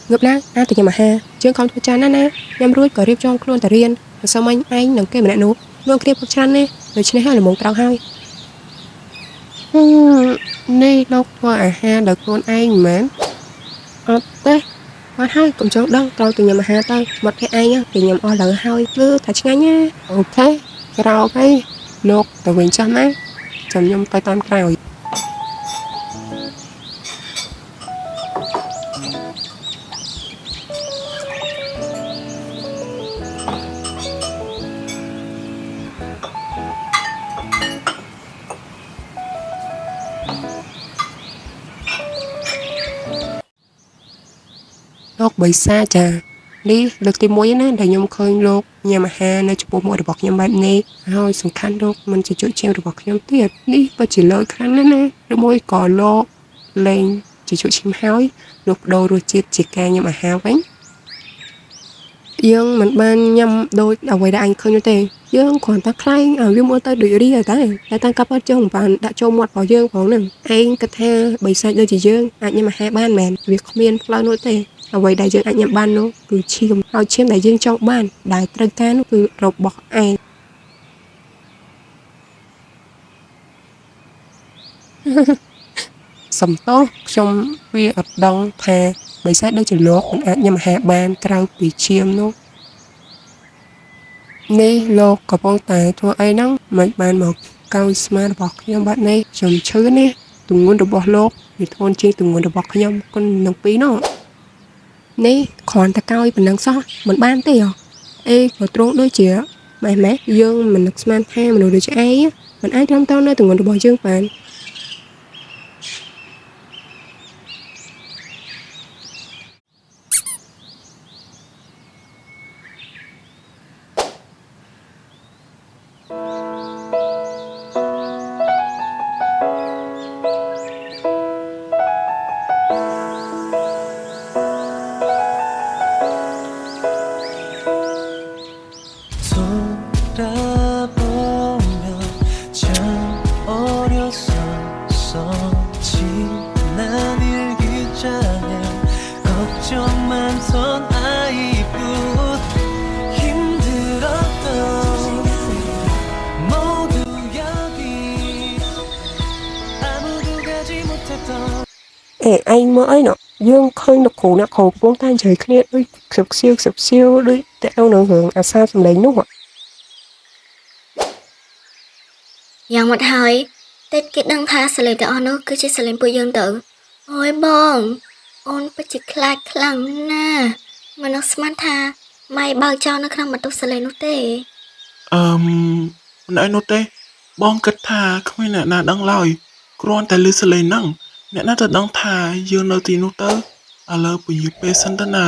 ngược lại từ nhà mà ha chương không cho nó nè nhằm ruồi có riêng trong luôn tại riêng sao anh nâng cái mà nụ luôn kia bốc chăn nè rồi trên hai là một trao hai nè đâu qua ha được con anh mà té qua hai cũng cho đâu trao từ nhà mà ha tay một cái anh á thì nhằm o lỡ hai cứ thật ngay nha ok trao cái lột từ bên trong á chồng nhung tay tam trao lột bị xa chà đi lực tìm mối nè để nhung khơi lột nhà mà ha nó chụp bộ mồi được bọc nhung bạn nè thôi sủng khăn lột mình chỉ chụp treo được bọc nhung tiệt đi và chỉ lời khăn nè nè được môi cỏ lột lên chỉ chụp chim hói lột đồ rồi chia chỉ ca nhà mà ha bánh dương mình ban nhâm đôi ở ngoài đại anh khơi như thế dương còn ta khai ở dương mua tay đuổi đi rồi ta tăng cấp ở trong bạn đã cho một vào dươngของnè anh cất ha bị sai đôi chỉ dương anh nhưng mà hai ban mèn việc không yên lao nỗi tệ ở ngoài đại dương anh nhậm ban nó cứ chìm ao chiếm đại dương trong ban đại trân cá nó cứ rộp bọc anh sầm tốt trong việc ở đông thà bị sai đôi chỉ lót anh nhưng mà hai ban trao bị chiêm nó nè lô có bông tài thua ai nắng mấy bạn một cao smart bọc nhưng bạn này chồng chứ nè từng nguồn được bỏ lô thì thôn chi từng nguồn được bọc nhom con nông pí nó nè còn ta cao mình đang so mình ban tiền có trốn đôi chĩa mày mẹ dương mình được smart hai mình được cho ai á mình ai trong tao nơi từng nguồn được bỏ dương bạn anh mới nọ dương khơi nọ khổ bông tan trời kia ơi sụp siêu đi tẹo nửa hưởng sao trong đấy đúng không ạ យ៉ាងមកហើយតែគេដឹងថាសលេងទាំងអស់នោះគឺជាសលេងពួកយើងទៅអូយបងអូនពិតជាខ្លាចខ្លាំងណាស់មិននឹកស្មានថាម៉ៃបើកចោលនៅក្នុងបន្ទប់សលេងនោះទេមិនអីនោះទេបងគិតថាគ្មានអ្នកណាដឹងឡើយគ្រាន់តែឮសលេងហ្នឹងអ្នកណាទៅដឹងថាយើងនៅទីនោះទៅឥឡូវពន្យាពេលសិនទៅណា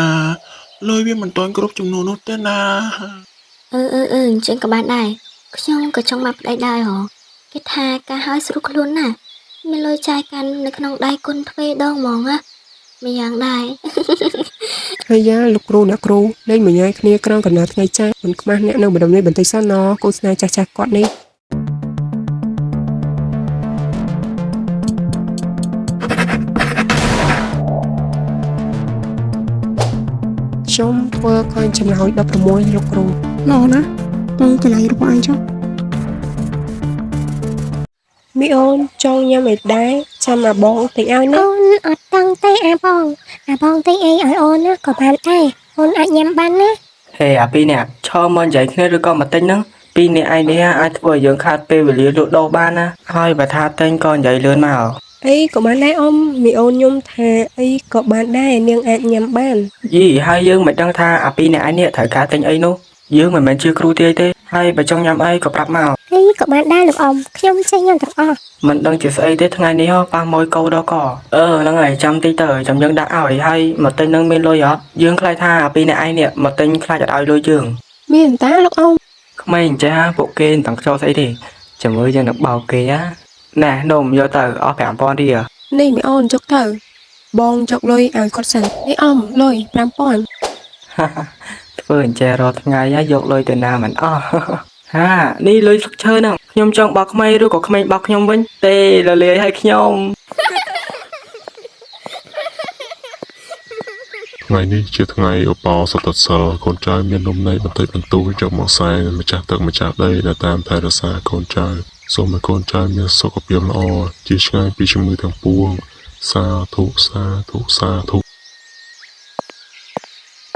លុយវាមិនទាន់គ្រប់ចំនួននោះទេណាអញ្ចឹងក៏បានដែរខ្ញុំក៏ចង់មកប្តីដែរហ៎គេថាការហើយស្រួលខ្លួនណាស់មានលុយចាយកាន់នៅក្នុងដៃគុណទ្វេដងហ្មងណាមានយ៉ាងដែរ ហើយយ៉ាលោកគ្រូអ្នកគ្រូលេងមួយញ៉ៃគ្នាក្រោមកណ្ដាលថ្ងៃចាស់មិនខ្មាស់អ្នកនៅម្ដុំនេះបន្តិចសិនណកូនស្នេហ៍ចាស់គាត់នេះខ្ញុំធ្វើឃើញចម្លើយ16លោកគ្រូល្អណាស់ទៅកន្លែងរបស់អញចុះមីអូនចង់ញ៉ាំអីដែរចាំអាបងទិញឲ្យណាអូនអត់តង់ទេអាបងទិញអីឲ្យអូនណាក៏បានដែរអូនអាចញ៉ាំបានណាហេអាពីរនាក់ឈរមកនិយាយគ្នាឬក៏មកទិញហ្នឹងពីរនាក់ឯនេះអាចធ្វើឲ្យយើងខាតពេលវេលាលក់ដូរបានណាហើយបើថាទិញក៏និយាយលឿនមកអីក៏បានដែរអ៊ំមីអូនខ្ញុំថាអីក៏បានដែរនាងអាចញ៉ាំបានយីហើយយើងមិនដឹងថាអាពីរនាក់ឯនេះត្រូវការទិញអីនោះយើងមិនមែនជាគ្រូទាយទេហើយបើចង់ញ៉ាំអីក៏ប្រាប់មកអីក៏បានដែរលោកអ៊ំខ្ញុំចេះញ៉ាំទាំងអស់មិនដឹងជាស្អីទេថ្ងៃនេះហ៎ប៉ះមួយកោដល់កហ្នឹងហើយចាំតិចទៅចាំយើងដាក់ឲ្យហើយមកទិញនឹងមានលុយអត់យើងខ្លាចថាអាពីរនាក់ឯនេះមកទិញខ្លាចអត់ឲ្យលុយយើងមានតាលោកអ៊ំក្មេងចាពួកគេមិនទាំងចូលស្អីទេចាំមើលយើងនឹងបោកគេណានំយកទៅអស់5000រៀលនេះមីអូនចុកទៅបងចុកលុយឲ្យគាត់សិននេះអ៊ំលុយ5000ធ្វើអញ្ចេះរាល់ថ្ងៃយកលុយទៅណាមិនអស់ហានេះលុយស្លឹកឈើហ្នឹងខ្ញុំចង់បោកក្មេងឬក៏ក្មេងបោកខ្ញុំវិញទេលលាយឲ្យខ្ញុំ ថ្ងៃនេះជាថ្ងៃឧបោសថសិលកូនចៅមាននំន័យបន្តិចបន្តួចจากមកសែនម្ចាស់ទឹកម្ចាស់ដីដែលតាមថែរក្សាកូនចៅសូមឲ្យកូនចៅមានសុខភាពល្អជាឆ្ងាយពីជំងឺទាំងពួងសាធុសាធុសាធុ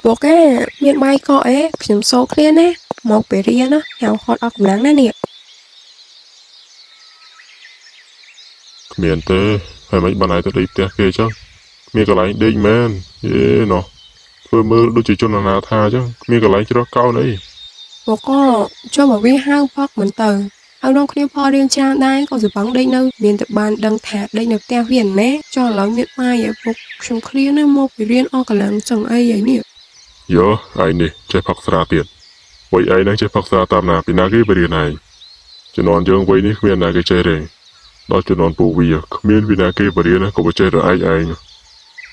ពួកគេមានបាយកកអេខ្ញុំសូគ្នាណាមកពីរៀនណាហៅហត់អស់កម្លាំងណានេះ គ្មានទេហើយមិនបានឲ្យទៅដេកផ្ទះគេអញ្ចឹងគ្មានកន្លែងដេកមែនយេណោះធ្វើមើលដូចជាជនអនាថាអញ្ចឹងគ្មានកន្លែងជ្រោះកោនអី ពួកក៏ចូលមកវាហៅផកមិនទៅហើយនងគ្នាផលរៀនច្រើនដែរក៏សបងដេកនៅមានតែបានដឹងថាដេកនៅផ្ទះវាណែចុះឥឡូវមានបាយឲ្យពួកខ្ញុំគ្នាណាមកពីរៀនអស់កម្លាំងចឹងអីហើយនេះ យោឯនេះចេះផឹកស្រាទៀតវ័យឯងនឹងចេះផឹកស្រាតាមណាពីណាគេបរៀនឯងជំនាន់យើងវ័យនេះគ្មានណាគេចេះទេដល់ជំនាន់ពូវាគ្មានពីណាគេបរៀនក៏បចេះរឯង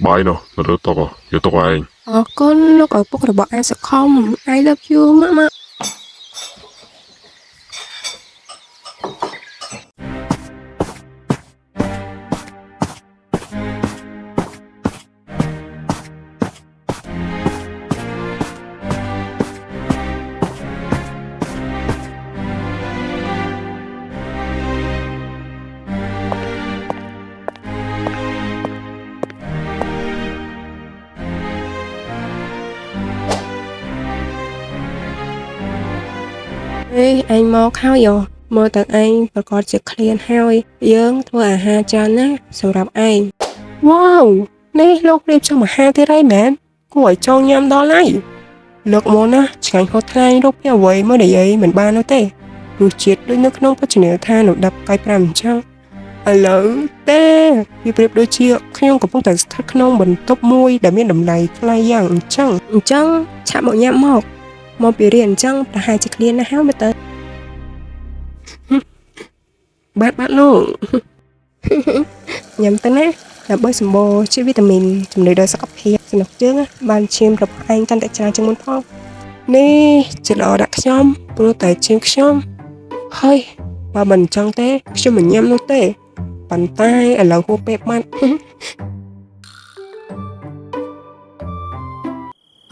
បាយនោះទៅតុកយកតុកឯង អរគុណលោកឪពុករបស់អានសខំ I love you ម៉ាក់ម៉ាក់ អេអញមកហើយមើលទៅអញប្រកាសជាឃ្លានហើយយើងធ្វើអាហារច្រើនណាស់សម្រាប់ឯងវ៉ាវនេះលោករៀបចំអាហារទៀតហើយមែនគួរឲ្យចង់ញ៉ាំដល់ហើយលោកមកណាឆ្ងាញ់ហូតថ្លៃរូបពីអ្វីមកនិយាយមិនបាននោះទេរសជាតិដូចនៅក្នុងភោជនីយដ្ឋាននៅ10.5អញ្ចឹងឥឡូវទេវាប្រៀបដូចជាខ្ញុំកំពុងតែស្ថិតក្នុងបន្ទប់មួយដែលមានតម្លៃថ្លៃយ៉ាងអញ្ចឹងឆាប់មកញ៉ាំមកពីរៀនអញ្ចឹងប្រហែលជាឃ្លានណាស់ហើយមើលទៅ បាទលោក ញ៉ាំទៅណាដើម្បីសម្បូរជាវីតាមីនចំណីដល់សុខភាពសំណុកជើងបានឈាមរបស់ឯងកាន់តែច្រើនជាងមុនផងនេះជាល្អដាក់ខ្ញុំព្រោះតែជាងខ្ញុំហើយបើមិនអញ្ចឹងទេខ្ញុំមិនញ៉ាំនោះទេប៉ុន្តែឥឡូវហួសពេលបាត់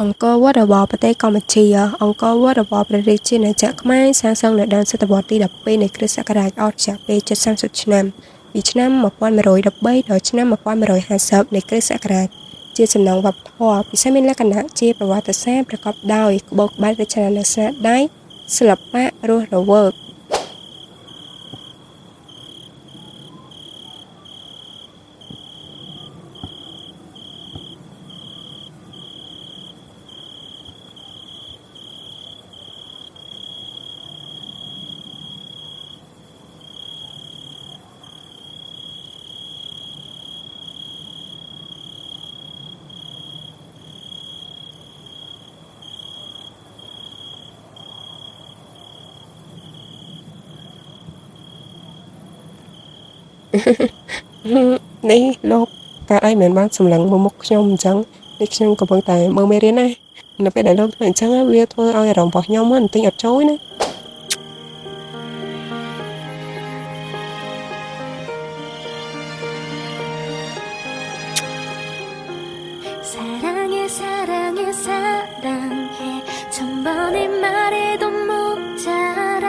អង្គរវត្តរបស់ប្រទេសកម្ពុជាអង្គរវត្តរបស់ព្រះរាជាណាចក្រខ្មែរសាងសង់នៅដើមសតវត្សទី12នៃគ្រិស្តសករាជអស់រយៈពេលជិត30ឆ្នាំពីឆ្នាំ1113ដល់ឆ្នាំ1150នៃគ្រិស្តសករាជជាសំណង់វប្បធម៌ពិសេសមានលក្ខណៈជាប្រវត្តិសាស្ត្រប្រកបដោយក្បូរក្បាច់រចនានុស្នាដៃសិល្បៈរស់រវើក នេះលោកកើតអីមិនបានសម្លឹងមកមុខខ្ញុំអញ្ចឹងនេះខ្ញុំកំពុងតែមើលមេរៀនណានៅពេលដែលលោកធ្វើអញ្ចឹងវាធ្វើឲ្យអារម្មណ៍របស់ខ្ញុំមិនទិញអត់ចូលណា 사랑해 사랑해 사랑해 천번을 말해도 모자라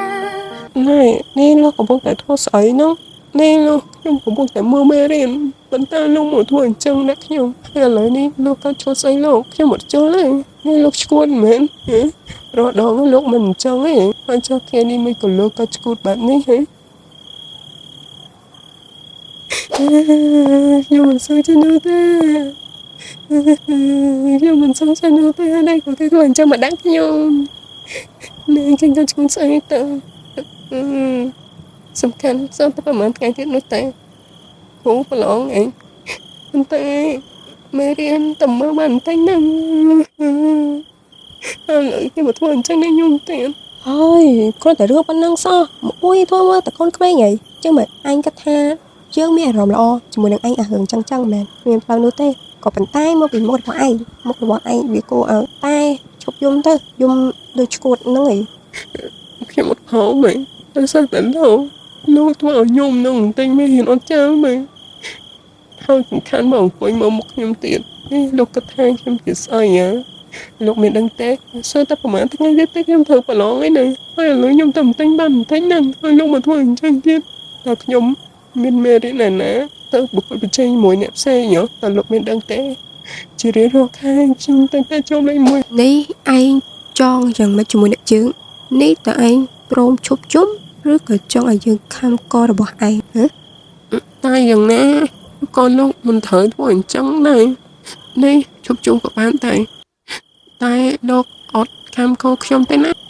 នេះលោកកំពុងតែធ្វើស្អីនោះនេះលោកខ្ញុំកំពុងតែមើលមេរៀនប៉ុន្តែលោកមកធ្វើអញ្ចឹងណាខ្ញុំហើយឥឡូវនេះលោកក៏ចូលស្អីលោកខ្ញុំអត់ចូលទេនេះលោកឈួតមែនរត់ដងលោកមិនអញ្ចឹងទេហើយចុះគេនេះមិនក៏លោកក៏ឈួតបែបនេះហ៎ ខ្ញុំមិនសូវជានោះទេខ្ញុំមិនសូវជានោះទេហើយក៏គេធ្វើអញ្ចឹងមកដាក់ខ្ញុំនេះខ្ញុំចង់ឈួតស្អីទៅសំខាន់សោះតែប្រហែលថ្ងៃទៀតនោះតែគ្រូប្រឡងអីប៉ុន្តែមេរៀនតែមើលបានបន្តិចហ្នឹងហើយគេមកធ្វើអញ្ចឹងនេះខ្ញុំទៀតហើយគ្រាន់តែរឿងប៉ុណ្ណឹងសោះមួយធ្វើមើលតែកូនក្មេងហីចឹងមិនអញគិតថាយើងមានអារម្មណ៍ល្អជាមួយនឹងឯងអារឿងចឹងចឹងមែនមានផ្លូវនោះទេក៏ប៉ុន្តែមកពីមុខរបស់ឯងវាគួរឲ្យតែឈប់យំទៅយំដូចឈួតហ្នឹងហីខ្ញុំអត់ហៅមែនដោយសារតែលោកធ្វើឲ្យខ្ញុំនឹងតែមេរៀនអត់ចាំមែនហើយសំខាន់មកអង្គុយមកមុខខ្ញុំទៀត លោកគិតថាខ្ញុំជាស្អីហ៎លោកមានដឹងទេសើតែប្រហែលថ្ងៃទៀតទេខ្ញុំធ្វើប្រឡងឯណាហើយឥឡូវខ្ញុំតែបន្ទិញបានបន្តិចហ្នឹងហើយលោកមកធ្វើអញ្ចឹងទៀតតើខ្ញុំមានមេរៀនណាទៅបុគ្គលប្រជែងមួយអ្នកផ្សេងហ៎តើលោកមានដឹងទេជារៀងរាល់ខែខ្ញុំតែចូលលេខ1នេះឯងចង់យ៉ាងម៉េចជាមួយអ្នកជើងនេះតើឯងព្រមឈប់ជុំឬក៏ចង់ឲ្យយើងខំករបស់ឯងហ៎តែយ៉ាងណាក៏លោកមិនត្រូវធ្វើអញ្ចឹងដែរនេះឈប់ជុំក៏បានតែលោកអត់ខំកខ្ញុំទេណា